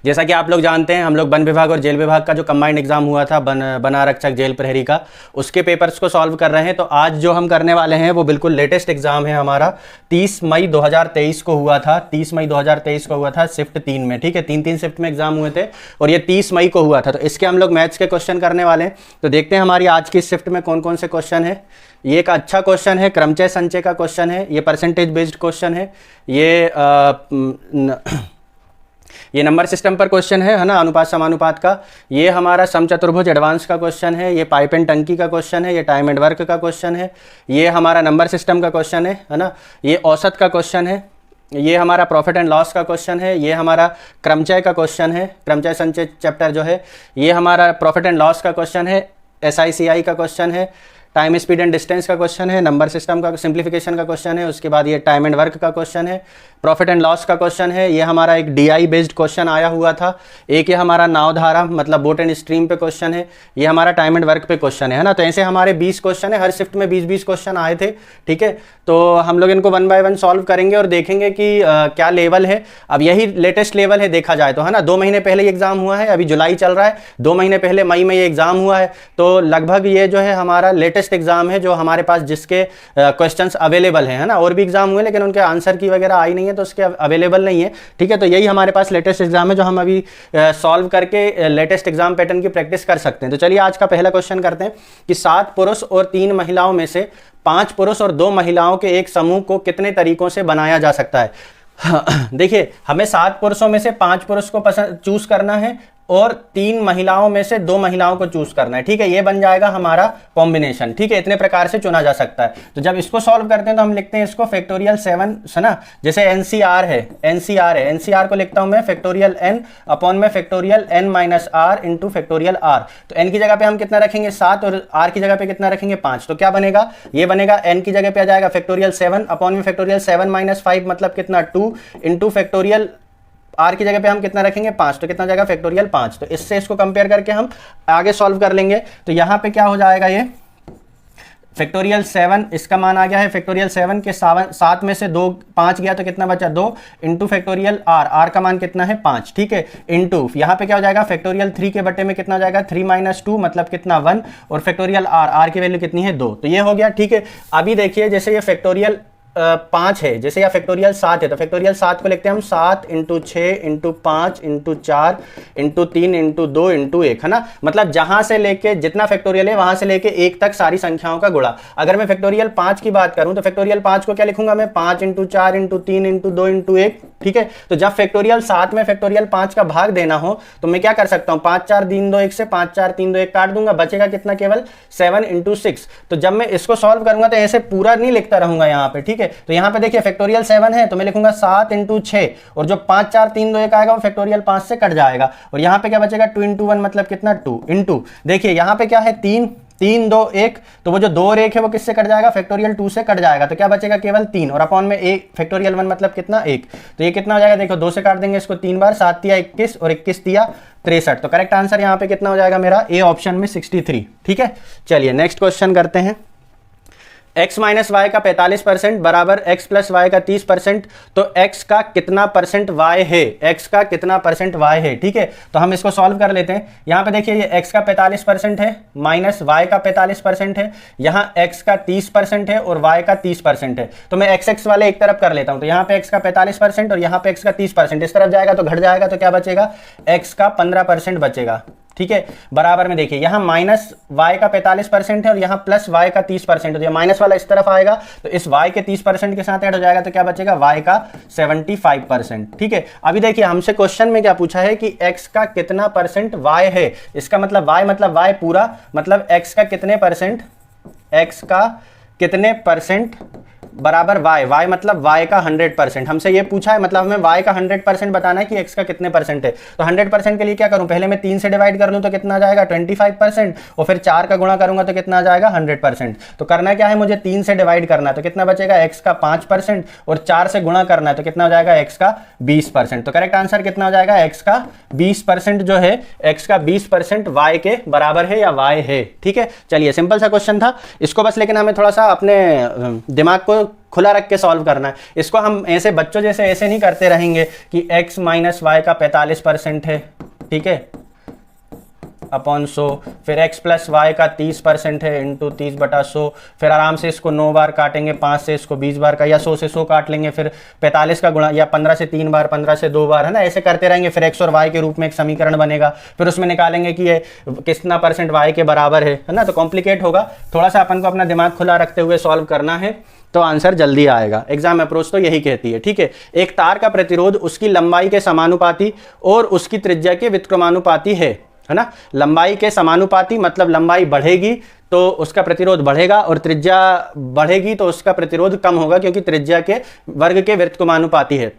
जैसा कि आप लोग जानते हैं, हम लोग वन विभाग और जेल विभाग का जो कंबाइंड एग्जाम हुआ था वन आरक्षक जेल प्रहरी का, उसके पेपर्स को सॉल्व कर रहे हैं। तो आज जो हम करने वाले हैं वो बिल्कुल लेटेस्ट एग्जाम है हमारा। 30 मई 2023 को हुआ था, 30 मई 2023 को हुआ था शिफ्ट 3 में। ठीक है, 3 शिफ्ट में एग्जाम हुए थे और ये 30 मई को हुआ था। तो इसके हम लोग मैथ्स के क्वेश्चन करने वाले हैं। तो देखते हैं हमारी आज की शिफ्ट में कौन कौन से क्वेश्चन है। ये एक अच्छा क्वेश्चन है, क्रमचय संचय का क्वेश्चन है, ये परसेंटेज बेस्ड क्वेश्चन है, ये नंबर सिस्टम पर क्वेश्चन है ना, अनुपात समानुपात का। ये हमारा समचतुर्भुज एडवांस का क्वेश्चन है, ये पाइप एंड टंकी का क्वेश्चन है, ये टाइम एंड वर्क का क्वेश्चन है, ये हमारा नंबर सिस्टम का क्वेश्चन है ना, ये औसत का क्वेश्चन है, ये हमारा प्रॉफिट एंड लॉस का क्वेश्चन है, ये हमारा क्रमचय का क्वेश्चन है, क्रमचय संचय चैप्टर जो है, ये हमारा प्रॉफिट एंड लॉस का क्वेश्चन है, SICI का क्वेश्चन है, टाइम स्पीड एंड डिस्टेंस का क्वेश्चन है, नंबर सिस्टम का सिंप्लीफिकेशन का क्वेश्चन है, उसके बाद ये टाइम एंड वर्क का क्वेश्चन है, प्रॉफिट एंड लॉस का क्वेश्चन है, ये हमारा एक DI बेस्ड क्वेश्चन आया हुआ था, एक ये हमारा नावधारा मतलब बोट एंड स्ट्रीम पे क्वेश्चन है, ये हमारा टाइम एंड वर्क पे क्वेश्चन है ना। तो ऐसे हमारे 20 क्वेश्चन है, हर शिफ्ट में 20-20 क्वेश्चन आए थे। ठीक है, तो हम लोग इनको 1 बाय 1 सॉल्व करेंगे और देखेंगे कि क्या लेवल है। अब यही लेटेस्ट लेवल है देखा जाए तो, है ना। 2 महीने पहले एग्जाम हुआ है, अभी जुलाई चल रहा है, 2 महीने पहले मई में ये एग्जाम हुआ है। तो लगभग ये जो है हमारा लेटेस्ट एग्जाम है जो हमारे पास जिसके क्वेश्चंस अवेलेबल है ना। और भी एग्जाम हुए लेकिन उनके आंसर की वगैरह आई नहीं है तो उसके अवेलेबल नहीं है। ठीक है, तो यही हमारे पास लेटेस्ट एग्जाम है जो हम अभी सॉल्व करके लेटेस्ट एग्जाम पैटर्न की प्रैक्टिस कर सकते हैं। तो चलिए आज का पहला क्वेश्चन करते हैं कि 7 पुरुष और 3 महिलाओं में से 5 पुरुष और 2 महिलाओं के एक समूह को कितने तरीकों से बनाया जा सकता है। देखिए, हमें 7 पुरुषों में से 5 पुरुष को चूज करना है और 3 महिलाओं में से 2 महिलाओं को चूज करना है। ठीक है, ये बन जाएगा हमारा कॉम्बिनेशन। ठीक है, इतने प्रकार से चुना जा सकता है। तो जब इसको सॉल्व करते हैं तो हम लिखते हैं इसको फैक्टोरियल 7 है ना। जैसे NCR है, NCR को लिखता हूं मैं फैक्टोरियल n अपॉन में factorial n minus r into factorial r। तो n की जगह पे हम कितना रखेंगे 7 और r की जगह पे कितना रखेंगे 5। तो क्या बनेगा, ये बनेगा n की जगह पे आ जाएगा फैक्टोरियल 7 अपॉन में फैक्टोरियल 7 माइनस 5 मतलब कितना 2 इंटू फैक्टोरियल r की जगह पे हम कितना रखेंगे 5। तो कितना जाएगा फैक्टोरियल 5। तो इससे इसको कंपेयर करके हम आगे सॉल्व कर लेंगे। तो यहाँ पे क्या हो जाएगा, ये फैक्टोरियल 7 इसका मान आ गया है फैक्टोरियल 7 के 7 में से 5 गया तो कितना बचा 2 इंटू फैक्टोरियल r का मान कितना है 5। ठीक है, इंटू यहाँ पे क्या हो जाएगा फैक्टोरियल 3 के बटे में कितना हो जाएगा 3 माइनस 2 मतलब कितना 1 और फैक्टोरियल r की वैल्यू कितनी है 2। तो ये हो गया। ठीक है, अभी देखिए जैसे ये फैक्टोरियल 5 है, जैसे या फैक्टोरियल 7 है तो फैक्टोरियल 7 को लिखते हैं हम 7 into 6 into 5 into 4 into 3 into 2 into 1, है ना। मतलब जहां से लेके जितना फैक्टोरियल है वहां से लेके 1 तक सारी संख्याओं का गुणा। अगर मैं फैक्टोरियल 5 की बात करूं तो फैक्टोरियल 5 को क्या लिखूंगा मैं 5 इंटू 4 इंटू 3 इंटू 2 इंटू 1। ठीक है, तो जब फैक्टोरियल 7 में फैक्टोरियल 5 का भाग देना हो तो मैं क्या कर सकता हूं 5 4 3 2 1 से 5 4 3 2 1 काट दूंगा, बचेगा कितना केवल 7 इंटू 6। तो जब मैं इसको सॉल्व करूंगा तो ऐसे पूरा नहीं लिखता रहूंगा यहाँ पे। ठीक है, तो यहाँ पे देखिए फैक्टोरियल 7 है तो मैं लिखूंगा 7 इंटू 6 और जो 5 4 3 2 1 आएगा वो फैक्टोरियल 5 से कट जाएगा और यहाँ पे क्या बचेगा 2 इंटू 1 मतलब कितना 2 इंटू देखिए यहाँ पे क्या है 3 3 2 1 तो वो जो 2 और 1 है वो किससे कट जाएगा फैक्टोरियल 2 से कट जाएगा। तो क्या बचेगा केवल 3 और अपॉन में 1 फैक्टोरियल 1 मतलब कितना 1। तो ये कितना हो जाएगा देखो 2 से काट देंगे इसको 3 बार, 7 तिया 21 और 21 तिया 63। तो करेक्ट आंसर यहाँ पे कितना हो जाएगा मेरा ए ऑप्शन में 63। ठीक है, चलिए नेक्स्ट क्वेश्चन करते हैं। x माइनस वाई का 45% बराबर x प्लस वाई का 30%। तो x का कितना परसेंट y है, x का कितना परसेंट y है। ठीक है, तो हम इसको सॉल्व कर लेते हैं। यहाँ पे देखिए ये x का 45% है माइनस y का 45% है, यहाँ x का 30% है और y का 30% है। तो मैं x वाले एक तरफ कर लेता हूँ। तो यहाँ पे x का 45% और यहाँ पे x का 30%, इस तरफ जाएगा तो घट जाएगा तो क्या बचेगा x का 15% बचेगा। ठीक है, बराबर में देखिए यहाँ माइनस y का 45% है और यहाँ प्लस y का 30% है। तो ये माइनस वाला इस तरफ आएगा तो इस y के 30% के साथ ऐड हो जाएगा तो क्या बचेगा y का 75%। ठीक है, अभी देखिए हमसे क्वेश्चन में क्या पूछा है कि x का कितना परसेंट y है। इसका मतलब y मतलब y पूरा मतलब x का कितने परसेंट, x का कितने परसेंट बराबर y मतलब y का 100%। हमसे ये पूछा है मतलब हमें y का 100% बताना है कि x का कितने परसेंट है। तो 100% के लिए क्या करूं, पहले मैं 3 से डिवाइड कर लूं तो कितना आ जाएगा 25% और फिर 4 का गुणा करूंगा तो कितना आ जाएगा 100%। तो करना क्या है मुझे 3 से डिवाइड करना है तो कितना बचेगा x का 5% और 4 से गुणा करना है तो कितना हो जाएगा x का 20%। तो करेक्ट आंसर कितना हो जाएगा x का 20% जो है x का 20% y के बराबर है या y है। ठीक है, चलिए सिंपल सा क्वेश्चन था इसको बस, लेकिन हमें थोड़ा सा अपने दिमाग को खुला रख के सॉल्व करना है। इसको हम ऐसे बच्चों जैसे ऐसे नहीं करते रहेंगे कि x माइनस वाई का 45% है, ठीक है, अपॉन 100, फिर x प्लस वाई का 30% है इंटू 30/100, फिर आराम से इसको 9 बार काटेंगे, 5 से इसको 20 बार का, या 100 से 100 काट लेंगे, फिर 45 का गुणा, या 15 से 3 बार, 15 से 2 बार, है ना, ऐसे करते रहेंगे। फिर x और y के रूप में एक समीकरण बनेगा, फिर उसमें निकालेंगे कि ये कितना परसेंट y के बराबर है ना। तो कॉम्प्लिकेट होगा, थोड़ा सा अपन को अपना दिमाग खुला रखते हुए सॉल्व करना है तो आंसर जल्दी आएगा। एग्जाम अप्रोच तो यही कहती है, ठीक है। एक तार का प्रतिरोध उसकी लंबाई के समानुपाती और उसकी त्रिज्या के व्युत्क्रमानुपाती है ना। लंबाई के समानुपाती मतलब लंबाई बढ़ेगी तो उसका प्रतिरोध बढ़ेगा, और त्रिज्या बढ़ेगी तो उसका प्रतिरोध कम होगा, क्योंकि त्रिज्या के वर्ग के व्युत्क्रमानुपाती है।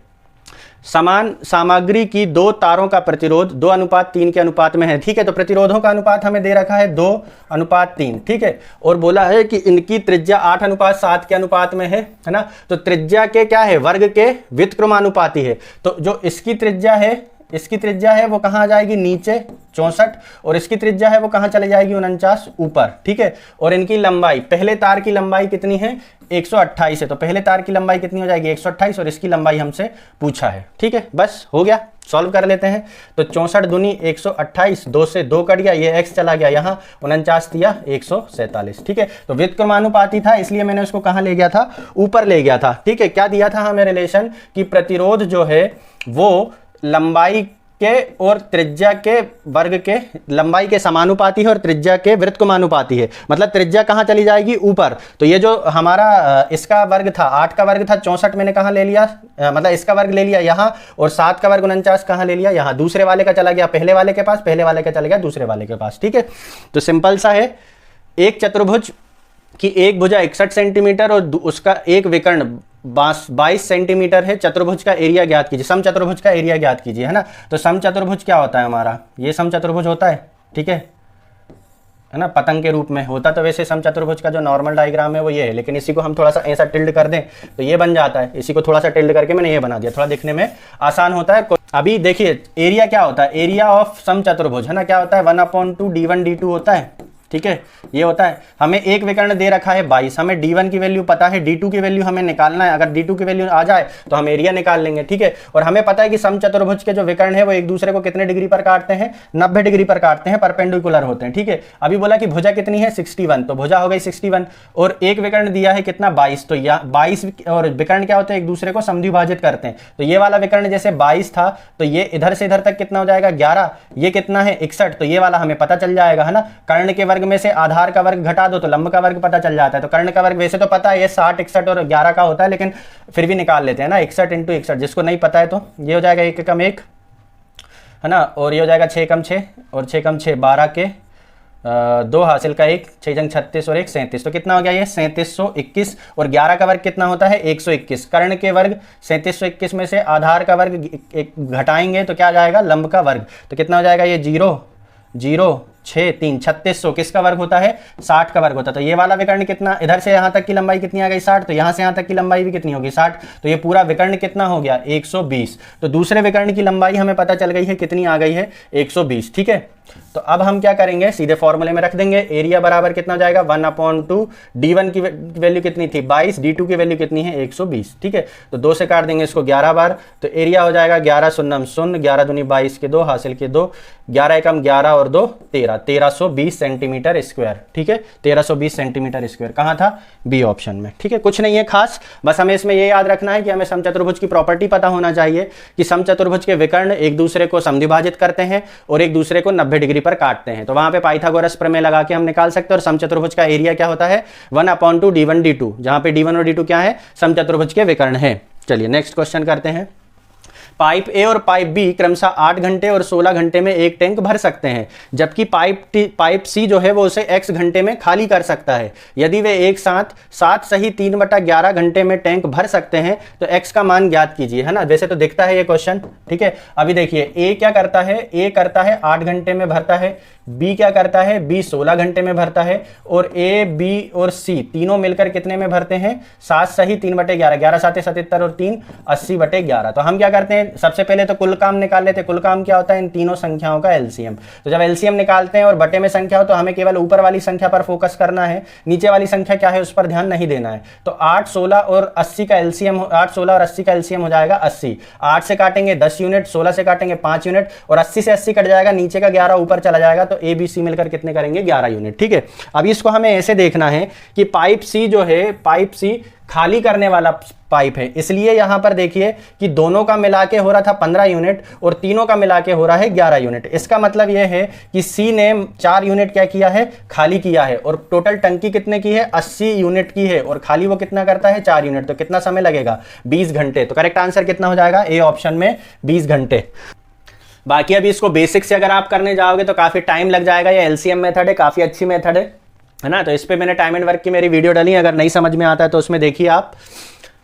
समान सामग्री की दो तारों का प्रतिरोध 2:3 के अनुपात में है, ठीक है। तो प्रतिरोधों का अनुपात हमें दे रखा है 2:3, ठीक है, और बोला है कि इनकी त्रिज्या 8:7 के अनुपात में है ना। तो त्रिज्या के क्या है, वर्ग के व्युत्क्रमानुपाती है। तो जो इसकी त्रिज्या है, इसकी त्रिज्या है वो कहाँ आ जाएगी, नीचे 64, और इसकी त्रिज्या है वो कहाँ चले जाएगी, 49 ऊपर, ठीक है। और इनकी लंबाई, पहले तार की लंबाई कितनी है, 128 है, तो पहले तार की लंबाई कितनी हो जाएगी, 128, और इसकी लंबाई हमसे पूछा है, ठीक है। बस हो गया, सॉल्व कर लेते हैं। तो 64 दूनी 128, 2 से 2 कट गया, ये x चला गया यहाँ, 49 दिया 147, ठीक है। तो व्युत्क्रमानुपाती था, इसलिए मैंने उसको कहाँ ले गया था, ऊपर ले गया था, ठीक है। क्या दिया था हमें रिलेशन, कि प्रतिरोध जो है वो लंबाई के और त्रिज्या के वर्ग के, लंबाई के समानुपाती है और त्रिज्या के व्युत्क्रमानुपाती है, मतलब त्रिज्या कहाँ चली जाएगी, ऊपर। तो ये जो हमारा इसका वर्ग था, 8 का वर्ग था 64, मैंने कहाँ ले लिया, मतलब इसका वर्ग ले लिया यहाँ, और 7 का वर्ग 49 कहाँ ले लिया, यहाँ। दूसरे वाले का चला गया पहले वाले के पास, पहले वाले का चला गया दूसरे वाले के पास, ठीक है। तो सिंपल सा है, एक चतुर्भुज की एक भुजा 61 सेंटीमीटर और उसका एक विकर्ण 22 सेंटीमीटर है। चतुर्भुज का एरिया ज्ञात कीजिए, सम चतुर्भुज का एरिया ज्ञात कीजिए, है ना। तो सम चतुर्भुज क्या होता है हमारा, ये सम चतुर्भुज होता है, ठीक है ना, पतंग के रूप में होता। तो वैसे सम चतुर्भुज का जो नॉर्मल डायग्राम है वो ये है, लेकिन इसी को हम थोड़ा सा ऐसा टिल्ड कर दें तो ये बन जाता है। इसी को थोड़ा सा टिल्ड करके मैंने ये बना दिया, थोड़ा दिखने में आसान होता है। अभी देखिए एरिया क्या होता है, एरिया ऑफ सम चतुर्भुज, है ना, क्या होता है, 1/2 d1 d2 होता है, ठीक है, ये होता है। हमें एक विकर्ण दे रखा है 22, हमें d1 की वैल्यू पता है, d2 की वैल्यू हमें निकालना है। अगर d2 की वैल्यू आ जाए तो हम एरिया निकाल लेंगे, ठीक है। और हमें पता है कि सम चतुर्भुज के जो विकर्ण है वो एक दूसरे को कितने डिग्री पर काटते हैं, 90 डिग्री पर काटते हैं, परपेंडिकुलर होते हैं, ठीक है। अभी बोला कि भुजा कितनी है, 61, तो भुजा हो गई 61, और एक विकर्ण दिया है कितना, 22, तो यहाँ 22, और विकर्ण क्या होते हैं, एक दूसरे को समद्विभाजित करते हैं। तो ये वाला विकर्ण जैसे 22 था, तो ये इधर से इधर तक कितना हो जाएगा, 11, ये कितना है 61, तो ये वाला हमें पता चल जाएगा, है ना। कर्ण के वर्ग में से आधार का वर्ग घटा दो तो लंब का वर्ग पता चल जाता है। तो कर्ण का वर्ग वैसे तो पता है ये 60, 61 और 11 का होता है, लेकिन फिर भी निकाल लेते हैं ना, 61 × 61, जिसको नहीं पता है तो ये हो जाएगा 1 × 1, है ना, और ये हो जाएगा 6 × 6, और 6 × 6 12 के 2 हासिल का 1, 6 × 36 और 1 37, तो कितना हो गया ये 3721, और 11 का वर्ग कितना होता है 121। कर्ण के वर्ग 3721 में से आधार का वर्ग घटाएंगे तो क्या आ जाएगा, लंब का वर्ग, तो कितना हो जाएगा ये 0 0 6 3 3600 किसका वर्ग होता है, 60 का वर्ग होता है। तो ये वाला विकर्ण कितना, इधर से यहाँ तक की लंबाई कितनी आ गई 60, तो यहाँ से यहाँ तक की लंबाई भी कितनी होगी 60, तो ये पूरा विकर्ण कितना हो गया 120। तो दूसरे विकर्ण की लंबाई हमें पता चल गई है, कितनी आ गई है 120, ठीक है। तो अब हम क्या करेंगे, सीधे फॉर्मूले में रख देंगे, एरिया बराबर कितना हो जाएगा 1/2, d1 की वैल्यू कितनी थी 22, d2 की वैल्यू कितनी है 120, ठीक है। तो 2 से काट देंगे इसको 11 बार, तो एरिया हो जाएगा 11 0 0, 11 दूनी 22 के 2 हासिल के 2, 11 एकम 11 और 2 13, 1320 सेंटीमीटर स्क्वायर, ठीक है, 1320 सेंटीमीटर स्क्वायर। कहाँ था, बी ऑप्शन में, ठीक है। कुछ नहीं है खास, बस हमें इसमें ये याद रखना है कि हमें समचतुर्भुज की प्रॉपर्टी पता होना चाहिए कि समचतुर्भुज के विकर्ण एक दूसरे को समद्विभाजित करते हैं और एक दूसरे को 90 डिग्री पर काटते हैं। तो वहां पे पाइथागोरस प्रमेय लगा के हम निकाल सकते हैं। और समचतुर्भुज का एरिया क्या होता है 1/2 d1 d2, जहां पे d1 और d2 क्या है, समचतुर्भुज के विकर्ण है। चलिए नेक्स्ट क्वेश्चन करते हैं। पाइप ए और पाइप बी क्रमशः 8 घंटे और 16 घंटे में एक टैंक भर सकते हैं, जबकि पाइप सी जो है वो उसे x घंटे में खाली कर सकता है। यदि वे एक साथ 7 सही 3/11 घंटे में टैंक भर सकते हैं तो x का मान ज्ञात कीजिए, है ना। वैसे तो दिखता है ये क्वेश्चन, ठीक है। अभी देखिए ए क्या करता है, ए करता है 8 घंटे में भरता है, बी क्या करता है, बी 16 घंटे में भरता है, और ए, बी और सी तीनों मिलकर कितने में भरते हैं, 7 सही 3/11, 11 7 77 और 3 80/11। तो हम क्या करते हैं, सबसे पहले तो कुल काम निकाल लेते हैं। कुल काम क्या होता है, इन तीनों संख्याओं का एलसीएम। तो जब एलसीएम निकालते हैं और बटे में संख्या हो तो हमें केवल ऊपर वाली संख्या पर फोकस करना है, नीचे वाली संख्या क्या है उस पर ध्यान नहीं देना है। तो 8 16 और 80 का एलसीएम, 8 16 और 80 का एलसीएम हो जाएगा 80। 8 से काटेंगे 10 यूनिट, 16 से काटेंगे 5 यूनिट, और 80 से 80 कट जाएगा, नीचे का 11 ऊपर चला जाएगा, तो ए बी सी मिलकर कितने करेंगे, 11 यूनिट। ठीक है, अब इसको हमें ऐसे देखना है कि पाइप सी जो है, पाइप सी खाली करने वाला पाइप है, इसलिए यहां पर देखिए कि दोनों का मिला के हो रहा था 15 यूनिट और तीनों का मिला के हो रहा है 11 यूनिट। इसका मतलब यह है कि सी ने 4 यूनिट क्या किया है, खाली किया है, और टोटल टंकी कितने की है, 80 यूनिट की है, और खाली वो कितना करता है, 4 यूनिट। तो कितना समय लगेगा, 20 घंटे। तो करेक्ट आंसर कितना हो जाएगा, ए ऑप्शन में 20 घंटे। बाकी अभी इसको बेसिक से अगर आप करने जाओगे तो काफी टाइम लग जाएगा। ये एलसीएम मेथड है, काफी अच्छी मेथड है ना। तो इस पे मैंने टाइम एंड वर्क की मेरी वीडियो डाली, अगर नहीं समझ में आता है तो उसमें देखिए आप।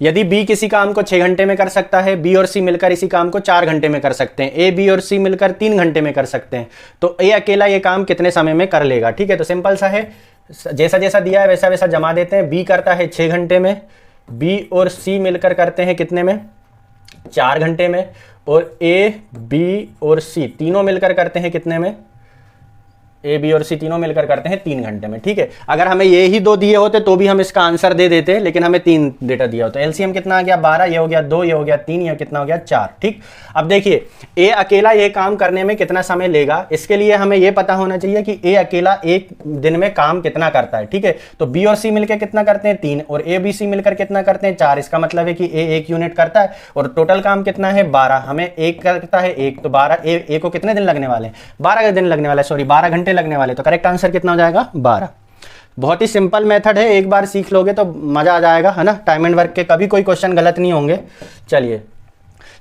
यदि बी किसी काम को 6 घंटे में कर सकता है, बी और सी मिलकर इसी काम को 4 घंटे में कर सकते हैं, ए बी और सी मिलकर 3 घंटे में कर सकते हैं, तो ए अकेला ये काम कितने समय में कर लेगा। ठीक है, तो सिंपल सा है, जैसा जैसा दिया है वैसा वैसा जमा देते हैं। बी करता है 6 घंटे में, बी और सी मिलकर करते हैं कितने में, 4 घंटे में, और ए बी और सी तीनों मिलकर करते हैं कितने में, ए बी और सी तीनों मिलकर करते हैं 3 घंटे में। ठीक है, अगर हमें ये ही 2 दिए होते तो भी हम इसका आंसर दे देते, लेकिन हमें 3 डेटा दिया होता। एलसीएम कितना आ गया, 12, ये हो गया 2, ये हो गया 3, ये कितना हो गया 4। ठीक, अब देखिए ए अकेला ये काम करने में कितना समय लेगा, इसके लिए हमें ये पता होना चाहिए कि ए अकेला एक दिन में काम कितना करता है। ठीक है, तो बी और सी मिलकर कितना करते हैं, 3, और ए बी सी मिलकर कितना करते हैं, 4। इसका मतलब है कि ए 1 यूनिट करता है, और टोटल काम कितना है, 12। हमें एक करता है 1, तो 12 ए को कितने दिन लगने वाले, 12 दिन लगने वाले, सॉरी 12 घंटे लगने वाले। तो करेक्ट आंसर कितना हो जाएगा, 12। बहुत ही सिंपल मेथड है, एक बार सीख लोगे तो मजा आ जाएगा, है ना। टाइम एंड वर्क के कभी कोई क्वेश्चन गलत नहीं होंगे। चलिए,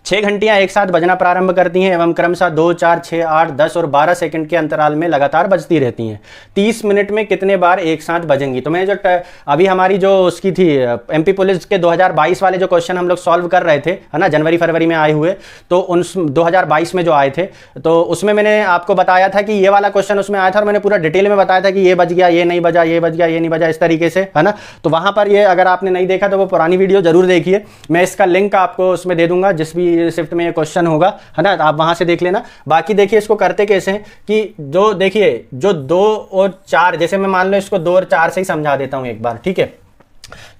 6 घंटियां एक साथ बजना प्रारंभ करती हैं एवं क्रमशः 2, 4, 6, 8, 10 और 12 सेकंड के अंतराल में लगातार बजती रहती हैं। 30 मिनट में कितने बार एक साथ बजेंगी। तो मैं जो अभी हमारी जो उसकी थी एमपी पुलिस के 2022 वाले जो क्वेश्चन हम लोग सॉल्व कर रहे थे, है ना, जनवरी फरवरी में आए हुए, तो उन 2022 में जो आए थे, तो उसमें मैंने आपको बताया था कि ये वाला क्वेश्चन उसमें आया था, और मैंने पूरा डिटेल में बताया था कि ये बज गया, ये नहीं बजा, ये बज गया, ये नहीं बजा, इस तरीके से, है ना। तो वहां पर ये अगर आपने नहीं देखा तो वो पुरानी वीडियो जरूर देखिए, मैं इसका लिंक आपको उसमें दे दूंगा, जिस भी शिफ्ट में ये क्वेश्चन होगा, है ना, आप वहां से देख लेना। बाकी देखिए इसको करते कैसे हैं कि जो देखिए जो 2 और 4, जैसे मैं मान लो इसको 2 और 4 से ही समझा देता हूं एक बार। ठीक है,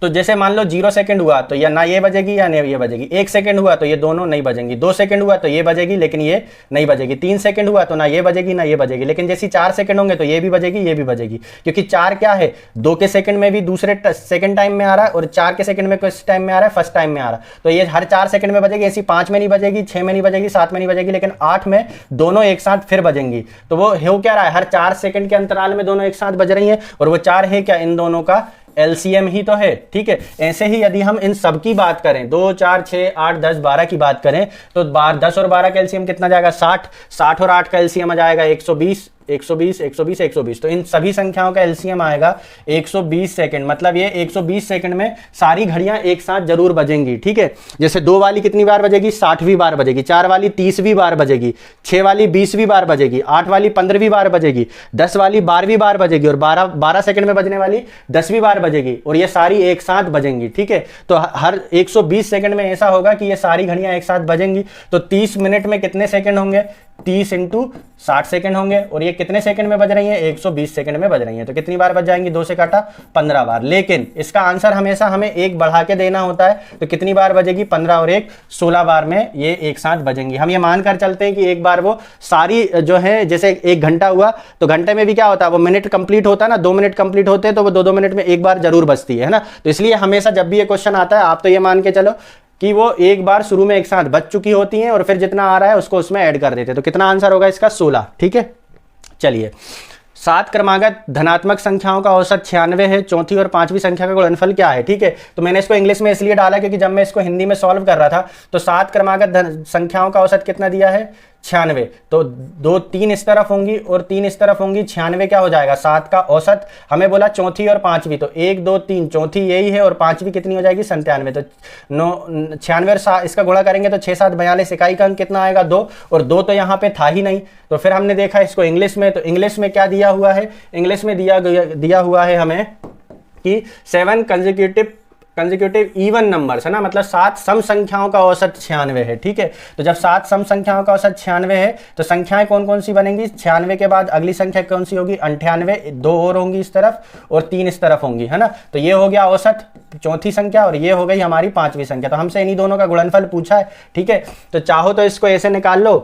तो जैसे मान लो 0 सेकंड हुआ तो या ना ये बजेगी या नहीं ये बजेगी। 1 सेकंड हुआ तो ये दोनों नहीं बजेंगी। 2 सेकंड हुआ तो ये बजेगी लेकिन ये नहीं बजेगी। 3 सेकंड हुआ तो ना ये बजेगी ना ये बजेगी। लेकिन जैसे 4 सेकंड होंगे तो ये भी बजेगी, ये भी बजेगी, क्योंकि 4 क्या है, 2 के सेकंड में भी दूसरे सेकंड टाइम में आ रहा है, और 4 के सेकंड में किस टाइम में आ रहा है, फर्स्ट टाइम में आ रहा है। तो ये हर 4 सेकंड में बजेगी। ऐसी 5 में नहीं बजेगी, 6 में नहीं बजेगी, 7 में नहीं बजेगी, लेकिन 8 में दोनों एक साथ फिर बजेंगी। तो वो हो क्या रहा है, हर 4 सेकंड के अंतराल में दोनों एक साथ बज रही हैं, और वो 4 है क्या, इन दोनों का एलसीएम ही तो है। ठीक है, ऐसे ही यदि हम इन सब की बात करें, 2, 4, 6, 8, 10, 12 की बात करें, तो 10 और 12 का एलसीएम कितना जाएगा, 60। 60 और 8 का एलसीएम आ जाएगा 120, 120, 120, 120। तो इन सभी संख्याओं का एलसीएम आएगा 120 सेकंड। मतलब ये 120 सेकंड में सारी घड़ियां एक साथ जरूर बजेंगी। ठीक है, जैसे 2 वाली कितनी बार बजेगी, 60वीं बार बजेगी। 4 वाली 30वीं बार बजेगी। 6 वाली 20वीं बार बजेगी। 8 वाली 15वीं बार बजेगी। 10 वाली 12वीं बार बजेगी, और 12 सेकंड में बजने वाली 10वीं बार बजेगी, और ये सारी एक साथ बजेंगी। ठीक है, तो हर 120 सेकंड में ऐसा होगा कि ये सारी घड़ियां एक साथ बजेंगी। तो 30 मिनट में कितने सेकंड होंगे, 30 × 60 सेकंड होंगे, और ये कितने सेकंड में बज रही हैं, 120 सेकंड में बज रही हैं। तो कितनी बार बज जाएंगी, 2 से काटा 15 बार। लेकिन इसका आंसर हमेशा हमें 1 बढ़ा के देना होता है, तो कितनी बार बजेगी, 15 और 1 16 बार में ये एक साथ बजेंगी। हम ये मानकर चलते हैं कि एक बार वो सारी जो है, जैसे 1 घंटा हुआ तो घंटे में भी क्या होता है, वो मिनट कंप्लीट होता है ना, 2 मिनट कंप्लीट होते हैं, तो वो 2-2 मिनट में एक बार जरूर बजती है ना। तो इसलिए हमेशा जब भी ये क्वेश्चन आता है, आप तो ये मान के चलो कि वो एक बार शुरू में एक साथ बच चुकी होती हैं, और फिर जितना आ रहा है उसको उसमें ऐड कर देते हैं। तो कितना आंसर होगा इसका, 16। ठीक है, चलिए, 7 क्रमागत धनात्मक संख्याओं का औसत 96 है। चौथी और 5वीं संख्या का गुणनफल क्या है। ठीक है, तो मैंने इसको इंग्लिश में इसलिए डाला क्योंकि जब मैं इसको हिंदी में सॉल्व कर रहा था तो 7 क्रमागत संख्याओं का औसत कितना दिया है, 96, तो 2 3 इस तरफ होंगी और 3 इस तरफ होंगी, 96 क्या हो जाएगा 7 का औसत। हमें बोला चौथी और पांचवी, तो 1 2 3 चौथी यही है और पांचवी कितनी हो जाएगी 97, तो 96 और इसका गुणा करेंगे तो 6 7 42, इकाई का अंक कितना आएगा 2, और 2 तो यहाँ पे था ही नहीं। तो फिर हमने देखा इसको इंग्लिश में, तो इंग्लिश में क्या दिया हुआ है, इंग्लिश में दिया हुआ है हमें कि 7 कंसेक्यूटिव इवन नंबर्स है ना, मतलब 7 सम संख्याओं का औसत 96 है। ठीक है, तो जब 7 सम संख्याओं का औसत 96 है तो संख्याएं कौन कौन सी बनेंगी, 96 के बाद अगली संख्या कौन सी होगी 98, 2 और होंगी इस तरफ और 3 इस तरफ होंगी, है ना। तो ये हो गया औसत चौथी संख्या और ये हो गई हमारी पांचवी संख्या। तो हमसे इन्हीं दोनों का गुणनफल पूछा है। ठीक है, तो चाहो तो इसको ऐसे निकाल लो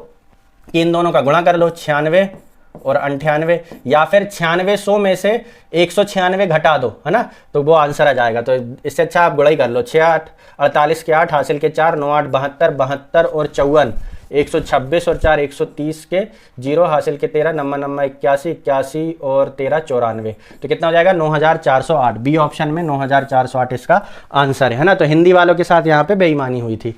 कि इन दोनों का गुणा कर लो 96 और 98, या फिर 96 100 में से 196 घटा दो, है ना, तो वो आंसर आ जाएगा। तो इससे अच्छा आप गुणा ही कर लो, 6 8 48 के 8 हासिल के 4 9 8 72 72 और 54 126 और 4 130 के 0 हासिल के 13 9 9 81 81 और 13 94, तो कितना हो जाएगा 9408। बी ऑप्शन में 9408 इसका आंसर है ना। तो हिंदी वालों के साथ यहाँ पे बेईमानी हुई थी।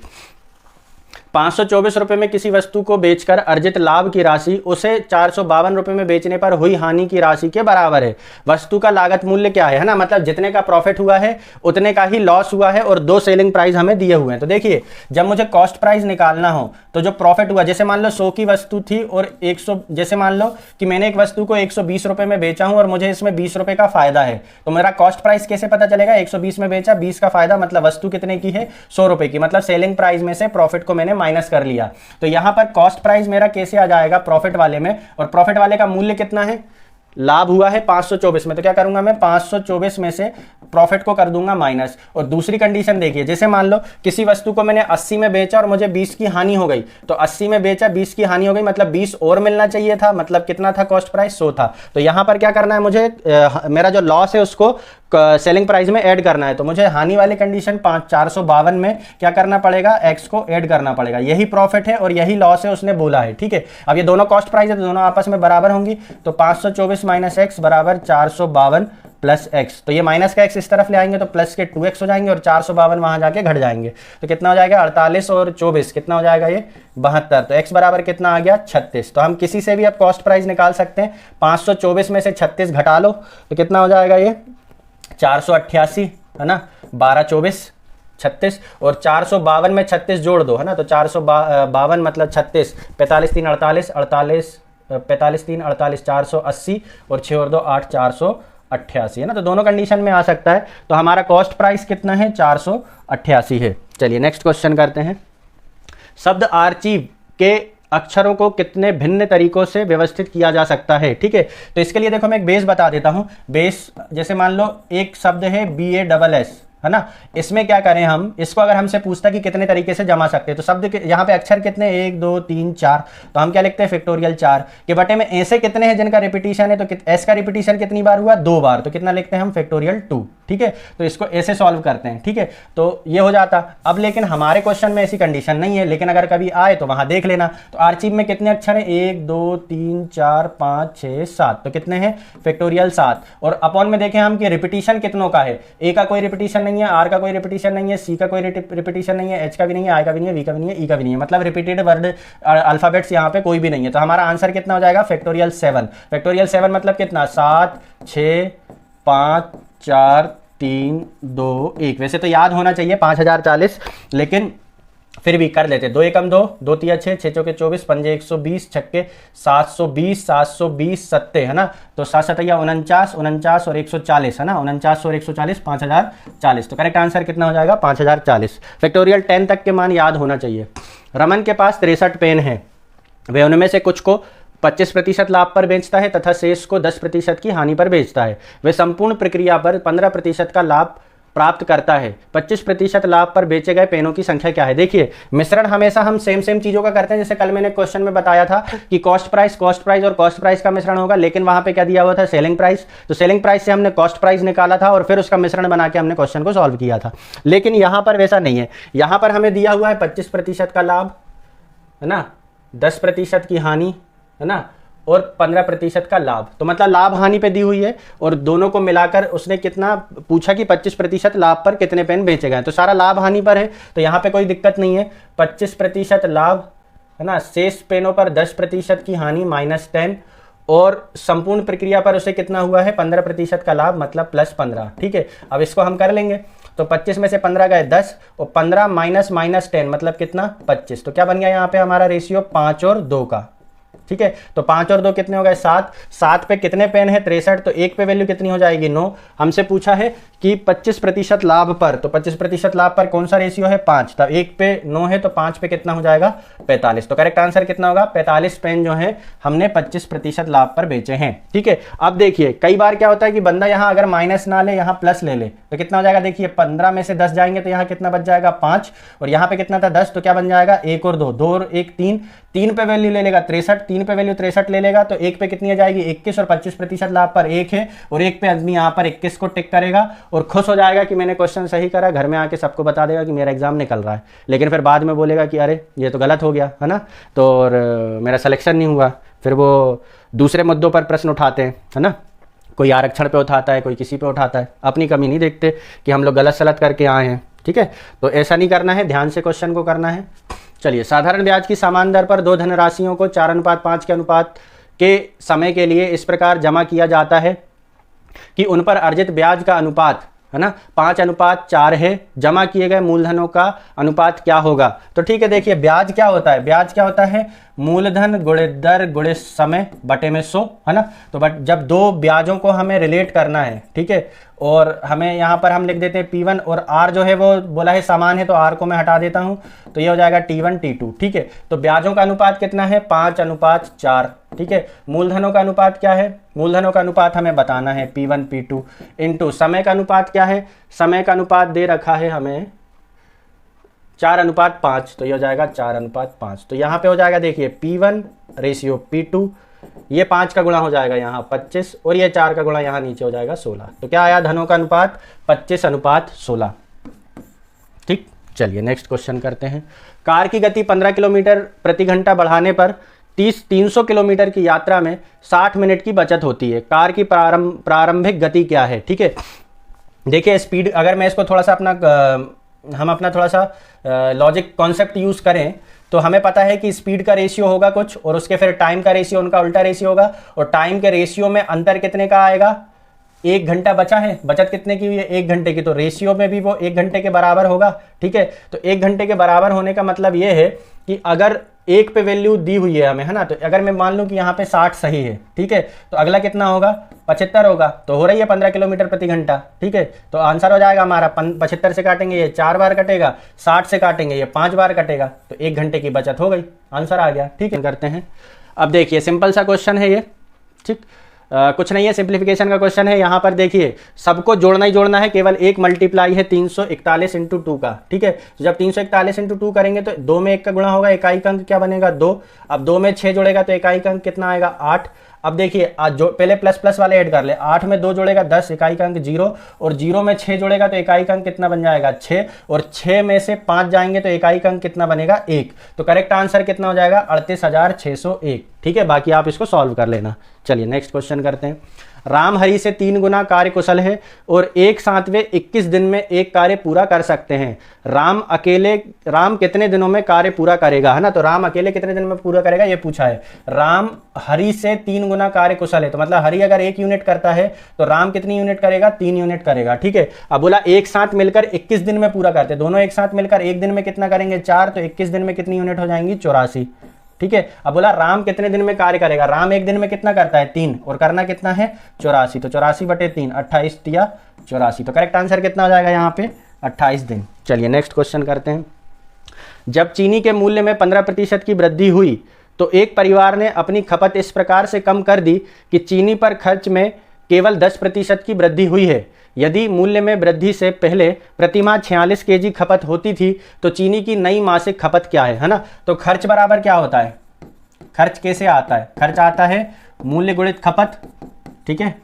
524 रुपए में किसी वस्तु को बेचकर अर्जित लाभ की राशि उसे 452 रुपए में बेचने पर हुई हानि की राशि के बराबर है। वस्तु का लागत मूल्य क्या है ना, मतलब जितने का प्रॉफिट हुआ है उतने का ही लॉस हुआ है और 2 सेलिंग प्राइस हमें दिए हुए हैं। तो देखिए जब मुझे कॉस्ट प्राइस निकालना हो तो जो प्रॉफिट हुआ, जैसे मान लो 100 की वस्तु थी और 100, जैसे मान लो कि मैंने एक वस्तु को 120 रुपए में बेचा हूं और मुझे इसमें 20 रुपए का फायदा है, तो मेरा कॉस्ट प्राइस कैसे पता चलेगा, 120 में बेचा 20 का फायदा, मतलब वस्तु कितने की है 100 रुपए की, मतलब सेलिंग प्राइस में से प्रॉफिट को मैंने माइनस कर लिया। तो यहां पर कॉस्ट प्राइस मेरा कैसे आ जाएगा प्रॉफिट वाले में, और प्रॉफिट वाले का मूल्य कितना है, लाभ हुआ है 524 में, तो क्या करूंगा मैं 524 में से प्रॉफिट को कर दूंगा माइनस। और दूसरी कंडीशन देखिए, जैसे मान लो किसी वस्तु को मैंने 80 में बेचा और मुझे 20 की हानि हो गई, तो 80 में बेचा 20 की हानि हो गई, मतलब 20 और मिलना चाहिए था, मतलब कितना था कॉस्ट प्राइस 100 था। तो यहां पर क्या करना है मुझे, मेरा जो लॉस है उसको सेलिंग प्राइस में ऐड करना है। तो मुझे हानि वाली कंडीशन 452 में क्या करना पड़ेगा, एक्स को ऐड करना पड़ेगा। यही प्रॉफिट है और यही लॉस है उसने बोला है। ठीक है, अब ये दोनों कॉस्ट प्राइस है तो दोनों आपस में बराबर होंगी, तो 524 माइनस एक्स बराबर 452 प्लस एक्स, तो ये माइनस का एक्स इस तरफ ले आएंगे तो प्लस के 2x हो जाएंगे और 452 वहां जाके घट जाएंगे, तो कितना हो जाएगा 48 और 24 कितना हो जाएगा ये 72, तो x बराबर कितना आ गया 36। तो हम किसी से भी अब कॉस्ट प्राइस निकाल सकते हैं, 524 में से 36 घटा लो तो कितना हो जाएगा ये 488, है ना, 12 24 36, और 452 में 36 जोड़ दो, है ना, तो 452 मतलब 36, 45 3 48 48 45 3 48 480 और 6 और 2 8 488, है ना। तो दोनों कंडीशन में आ सकता है। तो हमारा कॉस्ट प्राइस कितना है 488 है। चलिए नेक्स्ट क्वेश्चन करते हैं। शब्द आर्चीव के अक्षरों को कितने भिन्न तरीकों से व्यवस्थित किया जा सकता है। ठीक है, तो इसके लिए देखो मैं एक बेस बता देता हूं। बेस जैसे मान लो एक शब्द है BASS, है ना, इसमें क्या करें हम, इसको अगर हमसे पूछता कि कितने तरीके से जमा सकते हैं, तो शब्द के यहाँ पे अक्षर कितने 1 2 3 4, तो हम क्या लिखते हैं फैक्टोरियल 4 के बटे में ऐसे कितने हैं जिनका रिपीटिशन है, तो एस का रिपीटिशन कितनी बार हुआ 2 बार, तो कितना लिखते हैं हम फैक्टोरियल 2। ठीक है, तो इसको ऐसे सॉल्व करते हैं। ठीक है, तो ये हो जाता। अब लेकिन हमारे क्वेश्चन में ऐसी कंडीशन नहीं है, लेकिन अगर कभी आए तो वहां देख लेना। तो आर्चीव में कितने अक्षर हैं 1 2 3 4 5 6 7, तो कितने हैं फैक्टोरियल 7। और अपॉन में देखें हम कि रिपीटिशन कितनों का है, ए का कोई रिपीटिशन नहीं है, आर का कोई रिपीटिशन नहीं है, सी का कोई रिपीटिशन नहीं है, एच का भी नहीं है, आई का भी नहीं है, वी का भी नहीं है, ई का भी नहीं है, मतलब रिपीटेड वर्ड अल्फाबेट्स यहाँ पे कोई भी नहीं है। तो हमारा आंसर कितना हो जाएगा फैक्टोरियल 7। फैक्टोरियल 7 मतलब कितना 7 6 5 4 3 2 1। वैसे तो याद होना चाहिए 5040, लेकिन फिर भी कर लेते। 2 एकम 2 2 3 6 6 चौके 24 पंजे 120 छक्के 720 720 सत्ते, है ना, तो 7 7 49 49 और 140, है ना, 49 और 140 5040। तो करेक्ट आंसर कितना हो जाएगा 5040। फैक्टोरियल 10 तक के मान याद होना चाहिए। रमन के पास 63 पेन है, वे उनमें से कुछ को 25% लाभ पर बेचता है तथा शेष को 10% की हानि पर बेचता है। वे संपूर्ण प्रक्रिया पर 15% का लाभ प्राप्त करता है। 25% लाभ पर बेचे गए पेनों की संख्या क्या है। देखिए मिश्रण हमेशा हम सेम चीजों का करते हैं, जैसे कल मैंने क्वेश्चन में बताया था कि कॉस्ट प्राइस और कॉस्ट प्राइस का मिश्रण होगा, लेकिन वहां पे क्या दिया हुआ था सेलिंग प्राइस, तो सेलिंग प्राइस से हमने कॉस्ट प्राइस निकाला था और फिर उसका मिश्रण बना के हमने क्वेश्चन को सॉल्व किया था। लेकिन यहां पर वैसा नहीं है, यहां पर हमें दिया हुआ है 25% का लाभ, है ना, 10% की हानि, है ना, और 15% का लाभ, तो मतलब लाभ हानि पे दी हुई है और दोनों को मिलाकर उसने कितना पूछा कि 25% लाभ पर कितने पेन बेचे गए, तो सारा लाभ हानि पर है, तो यहाँ पे कोई दिक्कत नहीं है। 25% लाभ है ना, शेष पेनों पर 10% की हानि -10, और संपूर्ण प्रक्रिया पर उसे कितना हुआ है 15% का लाभ, मतलब +15। ठीक है, अब इसको हम कर लेंगे। तो 25 में से 15 गए 10, और 15 माइनस 10 मतलब कितना 25। तो क्या बन गया यहाँ पे हमारा रेशियो 5 और 2 का। ठीक है, तो 5 और 2 कितने हो गए 7। 7 पे कितने पेन है 63, तो 1 पे वैल्यू कितनी हो जाएगी 9। हमसे पूछा है कि 25% लाभ पर, तो 25% लाभ पर कौन सा रेशियो है 5, तब 1 पे 9 है तो 5 पे कितना हो जाएगा 45। तो करेक्ट आंसर कितना होगा 45 पेन जो है हमने 25% लाभ पर बेचे हैं। ठीक है, अब देखिए कई बार क्या होता है कि बंदा यहाँ अगर माइनस ना ले, यहाँ प्लस ले ले, तो कितना हो जाएगा, देखिए 15 में से 10 जाएंगे तो यहाँ कितना बच जाएगा 5, और यहाँ पे कितना था 10, तो क्या बन जाएगा 1 और 2, 2 और 1 3, 3 पे वैल्यू ले लेगा 63, 3 पे वैल्यू 63 ले लेगा तो 1 पे कितनी आ जाएगी 21, और 25% लाभ पर 1 है, और 1 पे आदमी यहाँ पर 21 को टिक करेगा और खुश हो जाएगा कि मैंने क्वेश्चन सही करा। घर में आके सबको बता देगा कि मेरा एग्जाम निकल रहा है, लेकिन फिर बाद में बोलेगा कि अरे ये तो गलत हो गया है ना, तो और मेरा सिलेक्शन नहीं हुआ। फिर वो दूसरे मुद्दों पर प्रश्न उठाते हैं, है ना, कोई आरक्षण पे उठाता है, कोई किसी पे उठाता है, अपनी कमी नहीं देखते कि हम लोग गलत सलत करके आए हैं। ठीक है, तो ऐसा नहीं करना है, ध्यान से क्वेश्चन को करना है। चलिए, साधारण ब्याज की समान दर पर 2 धनराशियों को 4:5 के अनुपात के समय के लिए इस प्रकार जमा किया जाता है कि उन पर अर्जित ब्याज का अनुपात, है ना, 5:4 है। जमा किए गए मूलधनों का अनुपात क्या होगा। तो ठीक है, देखिए ब्याज क्या होता है, ब्याज क्या होता है मूलधन गुणित दर गुणित समय बटे में 100, है ना। तो बट जब दो ब्याजों को हमें रिलेट करना है, ठीक है, और हमें यहाँ पर हम लिख देते हैं P1, और R जो है वो बोला है समान है तो R को मैं हटा देता हूँ, तो ये हो जाएगा T1 T2। ठीक है, तो ब्याजों का अनुपात कितना है 5:4। ठीक है, मूलधनों का अनुपात क्या है, मूलधनों का अनुपात हमें बताना है P1 P2 इंटू समय का अनुपात क्या है, समय का अनुपात दे रखा है हमें 4:5, तो ये हो जाएगा 4:5। तो यहाँ पे हो जाएगा देखिए P1 रेशियो P2, ये 5 का गुणा हो जाएगा यहाँ 25, और ये 4 का गुणा यहाँ नीचे हो जाएगा 16। तो क्या आया धनों का अनुपात 25:16। ठीक, चलिए नेक्स्ट क्वेश्चन करते हैं। कार की गति 15 किलोमीटर प्रति घंटा बढ़ाने पर 300 किलोमीटर की यात्रा में 60 मिनट की बचत होती है। कार की प्रारंभिक गति क्या है। ठीक है, देखिए स्पीड, अगर मैं इसको थोड़ा सा हम अपना थोड़ा सा लॉजिक कॉन्सेप्ट यूज करें तो हमें पता है कि स्पीड का रेशियो होगा कुछ, और उसके फिर टाइम का रेशियो उनका उल्टा रेशियो होगा, और टाइम के रेशियो में अंतर कितने का आएगा, 1 घंटा बचा है, बचत कितने की हुई है 1 घंटे की, तो रेशियो में भी वो 1 घंटे के बराबर होगा। ठीक है, तो 1 घंटे के बराबर होने का मतलब ये है कि अगर 1 पे वैल्यू दी हुई है हमें, है ना, तो अगर मैं मान लूं कि यहाँ पे 60 सही है, ठीक है, तो अगला कितना होगा 75 होगा, तो हो रही है 15 किलोमीटर प्रति घंटा। ठीक है, तो आंसर हो जाएगा हमारा 75 से काटेंगे ये 4 बार कटेगा, 60 से काटेंगे ये 5 बार कटेगा, तो 1 घंटे की बचत हो गई, आंसर आ गया। ठीक है, करते हैं। अब देखिए सिंपल सा क्वेश्चन है ये, ठीक, कुछ नहीं है, सिंप्लीफिकेशन का क्वेश्चन है। यहाँ पर देखिए सबको जोड़ना ही जोड़ना है, केवल एक मल्टीप्लाई है 341 इंटू 2 का। ठीक है, तो जब 341 इंटू 2 करेंगे तो 2 में 1 का गुणा होगा, इकाई अंक क्या बनेगा 2। अब 2 में 6 जोड़ेगा तो इकाई अंक कितना आएगा 8। अब देखिए आज जो पहले प्लस प्लस वाले ऐड कर ले, 8 में 2 जोड़ेगा 10, इकाई अंक 0, और 0 में 6 जोड़ेगा तो इकाई अंक कितना बन जाएगा 6, और 6 में से 5 जाएंगे तो इकाई अंक कितना बनेगा 1। तो करेक्ट आंसर कितना हो जाएगा 38,601। ठीक है, बाकी आप इसको सॉल्व कर लेना। चलिए नेक्स्ट क्वेश्चन करते हैं। राम हरि से 3 गुना कार्य कुशल है और एक साथ वे 21 दिन में एक कार्य पूरा कर सकते हैं। राम कितने दिनों में कार्य पूरा करेगा, है ना, तो राम अकेले कितने दिन में पूरा करेगा ये पूछा है। राम हरि से 3 गुना कार्य कुशल है, तो मतलब हरि अगर 1 यूनिट करता है तो राम कितनी यूनिट करेगा 3 यूनिट करेगा। ठीक है, अब बोला एक साथ मिलकर 21 दिन में पूरा करते, दोनों एक साथ मिलकर एक दिन में कितना करेंगे 4, तो 21 दिन में कितनी यूनिट हो जाएंगी 84। ठीक है, अब बोला राम कितने दिन में कार्य करेगा, राम एक दिन में कितना करता है 3, और करना कितना है 84, तो 84/3 28 या 84। तो करेक्ट आंसर कितना हो जाएगा यहाँ पे 28 दिन। चलिए नेक्स्ट क्वेश्चन करते हैं। जब चीनी के मूल्य में 15% की वृद्धि हुई तो एक परिवार ने अपनी खपत इस प्रकार से कम कर दी कि चीनी पर खर्च में केवल 10% की वृद्धि हुई है। यदि मूल्य में वृद्धि से पहले प्रतिमाह 46 kg खपत होती थी तो चीनी की नई मासिक खपत क्या है ना। तो खर्च बराबर क्या होता है, खर्च कैसे आता है, खर्च आता है मूल्य गुणित खपत। ठीक है,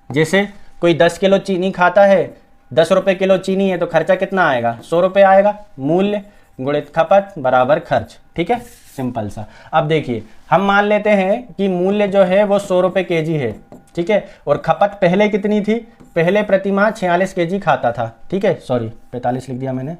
जैसे कोई 10 किलो चीनी खाता है, 10 रुपये किलो चीनी है तो खर्चा कितना आएगा 100 रुपये आएगा, मूल्य गुणित खपत बराबर खर्च। ठीक है, सिंपल सा। अब देखिए हम मान लेते हैं कि मूल्य जो है वो 100 रुपये kg है। ठीक है, और खपत पहले कितनी थी, पहले प्रतिमाह 46 kg खाता था। ठीक है, सॉरी 45 लिख दिया मैंने,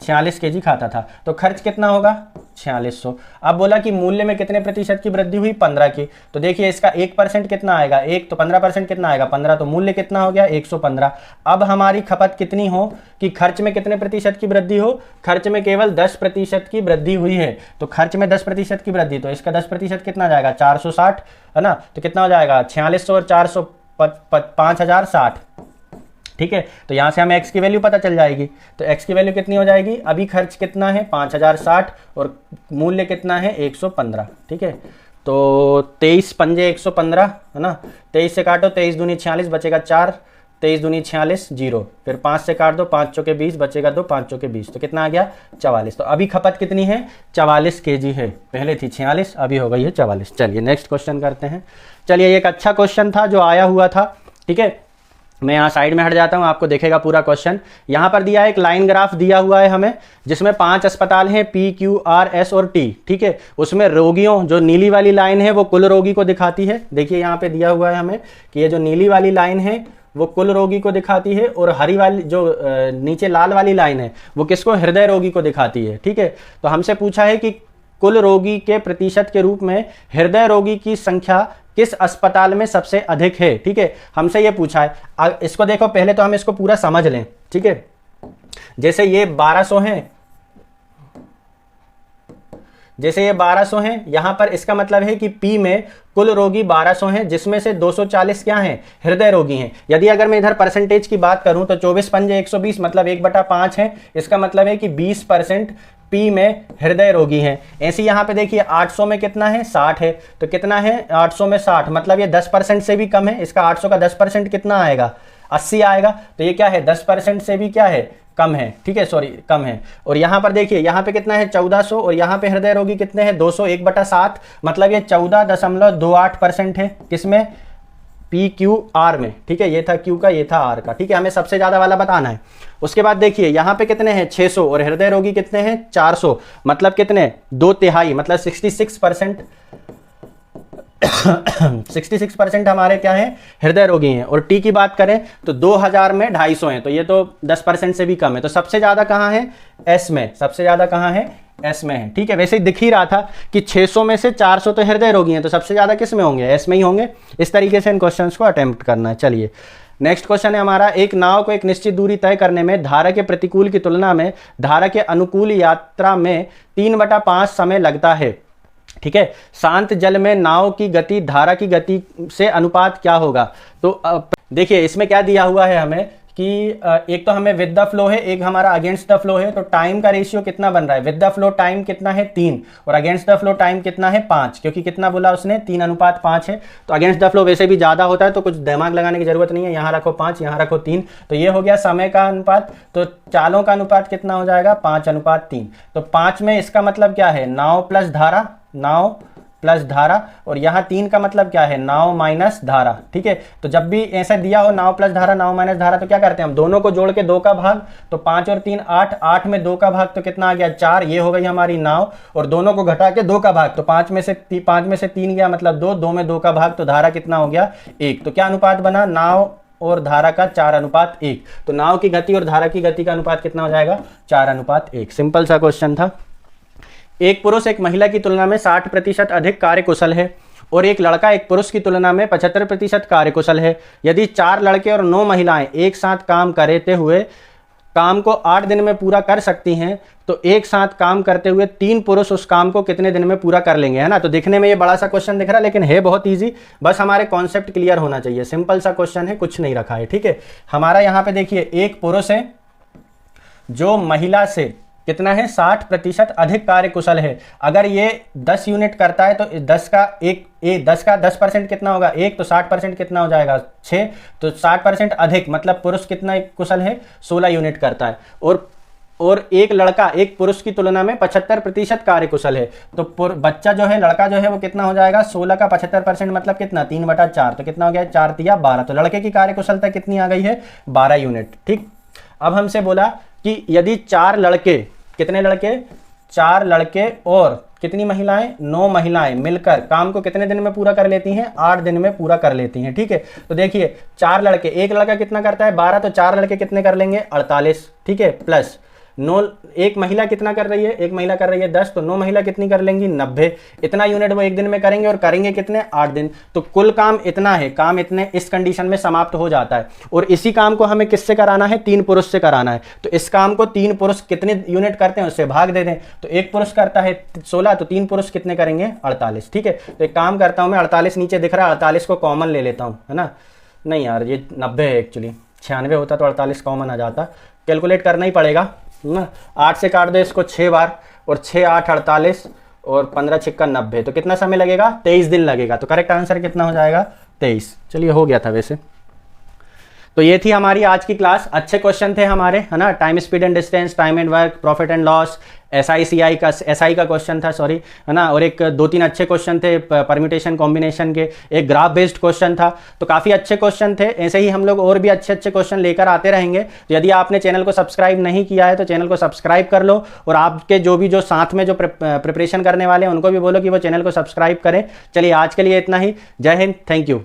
46 केजी खाता था, तो खर्च कितना होगा 4600। अब बोला कि मूल्य में कितने प्रतिशत की वृद्धि हुई 15 की, तो देखिए इसका 1% कितना आएगा, एक तो 15% कितना आएगा 15, तो मूल्य कितना हो गया 115। अब हमारी खपत कितनी हो कि खर्च में कितने प्रतिशत की वृद्धि हो, खर्च में केवल 10% की वृद्धि हुई है, तो खर्च में 10% की वृद्धि, तो इसका 10% कितना जाएगा 460 है ना, तो कितना हो जाएगा 4600 और 400 5060। ठीक है, तो यहाँ से हमें x की वैल्यू पता चल जाएगी, तो x की वैल्यू कितनी हो जाएगी, अभी खर्च कितना है 5060 और मूल्य कितना है 115। ठीक है, तो 23 पंजे 115 है ना, 23 से काटो 23 दूनी 46 बचेगा 4, 23 दूनी 46 0, फिर 5 से काट दो 5 चौके 20 बचेगा 2, 5 चौके 20, तो कितना आ गया 44। तो अभी खपत कितनी है 44 केजी है, पहले थी 46 अभी हो गई है 44। चलिए नेक्स्ट क्वेश्चन करते हैं। चलिए एक अच्छा क्वेश्चन था जो आया हुआ था। ठीक है, मैं यहाँ साइड में हट जाता हूँ, आपको देखेगा पूरा क्वेश्चन। यहाँ पर दिया है एक लाइन ग्राफ दिया हुआ है हमें, जिसमें 5 अस्पताल हैं P, Q, R, S और T। ठीक है, उसमें रोगियों, जो नीली वाली लाइन है वो कुल रोगी को दिखाती है। देखिए यहाँ पे दिया हुआ है हमें कि ये जो नीली वाली लाइन है वो कुल रोगी को दिखाती है, और हरी वाली जो नीचे लाल वाली लाइन है वो किसको, हृदय रोगी को दिखाती है। ठीक है, तो हमसे पूछा है कि कुल रोगी के प्रतिशत के रूप में हृदय रोगी की संख्या किस अस्पताल में सबसे अधिक है। ठीक है, हमसे ये पूछा है। इसको देखो, पहले तो हम इसको पूरा समझ लें। ठीक है, जैसे ये 1200 हैं, जैसे ये 1200 हैं, यहां पर इसका मतलब है कि P में कुल रोगी 1200 हैं, जिसमें से 240 क्या हैं, हृदय रोगी हैं। यदि अगर मैं इधर परसेंटेज की बात करूं तो 24 पंजे 120 मतलब 1/5 है, इसका मतलब है कि 20% P में हृदय रोगी हैं। ऐसे यहाँ पे देखिए 800 में कितना है 60 है, तो कितना है 800 में 60 मतलब ये 10% से भी कम है। इसका 800 का 10% कितना आएगा 80 आएगा, तो ये क्या है 10% से भी क्या है कम है। ठीक है, सॉरी कम है। और यहाँ पर देखिए यहाँ पे कितना है 1400, और यहाँ पे हृदय रोगी कितने हैं 200, 1/7 मतलब ये 14.28% है, किसमें PQR में। ठीक है, ये था Q का, ये था R का। ठीक है, हमें सबसे ज्यादा वाला बताना है। उसके बाद देखिए यहाँ पे कितने हैं 600, और हृदय रोगी कितने हैं 400 मतलब कितने 2/3 मतलब 66%। 66% हमारे क्या है हृदय रोगी हैं। और टी की बात करें तो 2000 में 250 हैं, तो ये तो 10% से भी कम है। तो सबसे ज्यादा कहाँ है एस में, सबसे ज्यादा कहाँ है एस में है। ठीक है, वैसे ही दिख ही रहा था कि 600 में से 400 तो हृदय रोगी हैं, तो सबसे ज्यादा किस में होंगे एस में ही होंगे। इस तरीके से इन क्वेश्चंस को अटेम्प्ट करना है। चलिए नेक्स्ट क्वेश्चन है हमारा, एक नाव को एक निश्चित दूरी तय करने में धारा के प्रतिकूल की तुलना में धारा के अनुकूल यात्रा में 3/5 समय लगता है। ठीक है, शांत जल में नाव की गति धारा की गति से अनुपात क्या होगा। तो देखिए इसमें क्या दिया हुआ है हमें कि एक तो हमें विद द फ्लो है, एक हमारा अगेंस्ट द फ्लो है। तो टाइम का रेशियो कितना बन रहा है, विद द फ्लो टाइम कितना है 3 और अगेंस्ट द फ्लो टाइम कितना है 5, क्योंकि कितना बोला उसने 3:5 है। तो अगेंस्ट द फ्लो वैसे भी ज्यादा होता है, तो कुछ दिमाग लगाने की जरूरत नहीं है, यहाँ रखो 5 यहाँ रखो 3, तो ये हो गया समय का अनुपात। तो चालों का अनुपात कितना हो जाएगा 5:3। तो 5 में इसका मतलब क्या है नाव प्लस धारा, नाव प्लस धारा, और यहाँ 3 का मतलब क्या है नाव माइनस धारा। ठीक है, तो जब भी ऐसा दिया हो नाव प्लस धारा नाव माइनस धारा, तो क्या करते हैं हम दोनों को जोड़ के 2 का भाग, तो 5 और 3 8, 8 में 2 का भाग तो कितना आ गया 4, ये हो गई हमारी नाव, और दोनों को घटा के 2 का भाग, तो 5 में से 3 गया मतलब 2, 2 में 2 का भाग, तो धारा कितना हो गया 1। तो क्या अनुपात बना नाव और धारा का 4:1। तो नाव की गति और धारा की गति का अनुपात कितना हो जाएगा 4:1। सिंपल सा क्वेश्चन था। एक पुरुष एक महिला की तुलना में 60% अधिक कार्यकुशल है और एक लड़का एक पुरुष की तुलना में 75% कार्यकुशल है। यदि 4 लड़के और 9 महिलाएं एक साथ काम करते हुए काम को 8 दिन में पूरा कर सकती हैं, तो एक साथ काम करते हुए 3 पुरुष उस काम को कितने दिन में पूरा कर लेंगे, है ना। तो दिखने में ये बड़ा सा क्वेश्चन दिख रहा है, लेकिन है बहुत इजी, बस हमारे कॉन्सेप्ट क्लियर होना चाहिए। सिंपल सा क्वेश्चन है, कुछ नहीं रखा है। ठीक है, हमारा यहाँ पे देखिए एक पुरुष है जो महिला से कितना है 60% अधिक कार्यकुशल है। अगर ये 10 यूनिट करता है तो 10 का 10% कितना होगा 1, तो 60% कितना हो जाएगा 6, तो 60% अधिक मतलब पुरुष कितना कुशल है 16 यूनिट करता है। और एक लड़का एक पुरुष की तुलना में 75% कार्यकुशल है, तो बच्चा जो है लड़का जो है वो कितना हो जाएगा 16 का 75% मतलब कितना 3/4, तो कितना हो गया 4 तिया 12, तो लड़के की कार्यकुशलता कितनी आ गई है 12 यूनिट। ठीक, अब हमसे बोला कि यदि 4 लड़के, कितने लड़के 4 लड़के और कितनी महिलाएं 9 महिलाएं मिलकर काम को कितने दिन में पूरा कर लेती हैं 8 दिन में पूरा कर लेती हैं। ठीक है, तो देखिए 4 लड़के, एक लड़का कितना करता है 12, तो 4 लड़के कितने कर लेंगे 48। ठीक है, प्लस 9, एक महिला कितना कर रही है, एक महिला कर रही है 10, तो 9 महिला कितनी कर लेंगी 90। इतना यूनिट वो एक दिन में करेंगे और करेंगे कितने 8 दिन। तो कुल काम इतना है, काम इतने इस कंडीशन में समाप्त हो जाता है। और इसी काम को हमें किससे कराना है, 3 पुरुष से कराना है। तो इस काम को 3 पुरुष कितने यूनिट करते हैं उससे भाग दे दें। तो एक पुरुष करता है 16, तो 3 पुरुष कितने करेंगे 48। ठीक है, तो एक काम करता हूं मैं, 48 नीचे दिख रहा है, 48 को कॉमन ले लेता हूं, है ना। नहीं यार ये 90 है एक्चुअली, 96 होता तो 48 कॉमन आ जाता, कैलकुलेट करना ही पड़ेगा, है ना। 8 से काट दो इसको 6 बार, और 6 8 48 और 15 6 90, तो कितना समय लगेगा 23 दिन लगेगा। तो करेक्ट आंसर कितना हो जाएगा 23। चलिए हो गया था वैसे। तो ये थी हमारी आज की क्लास। अच्छे क्वेश्चन थे हमारे, है ना। Time speed and distance, time and work, profit and loss, SI का क्वेश्चन था, सॉरी, है ना। और एक 2-3 अच्छे क्वेश्चन थे परम्यूटेशन कॉम्बिनेशन के, एक ग्राफ बेस्ड क्वेश्चन था। तो काफ़ी अच्छे क्वेश्चन थे। ऐसे ही हम लोग और भी अच्छे अच्छे क्वेश्चन लेकर आते रहेंगे। तो यदि आपने चैनल को सब्सक्राइब नहीं किया है तो चैनल को सब्सक्राइब कर लो, और आपके जो साथ में जो प्रिपरेशन करने वाले हैं उनको भी बोलो कि वो चैनल को सब्सक्राइब करें। चलिए आज के लिए इतना ही। जय हिंद, थैंक यू।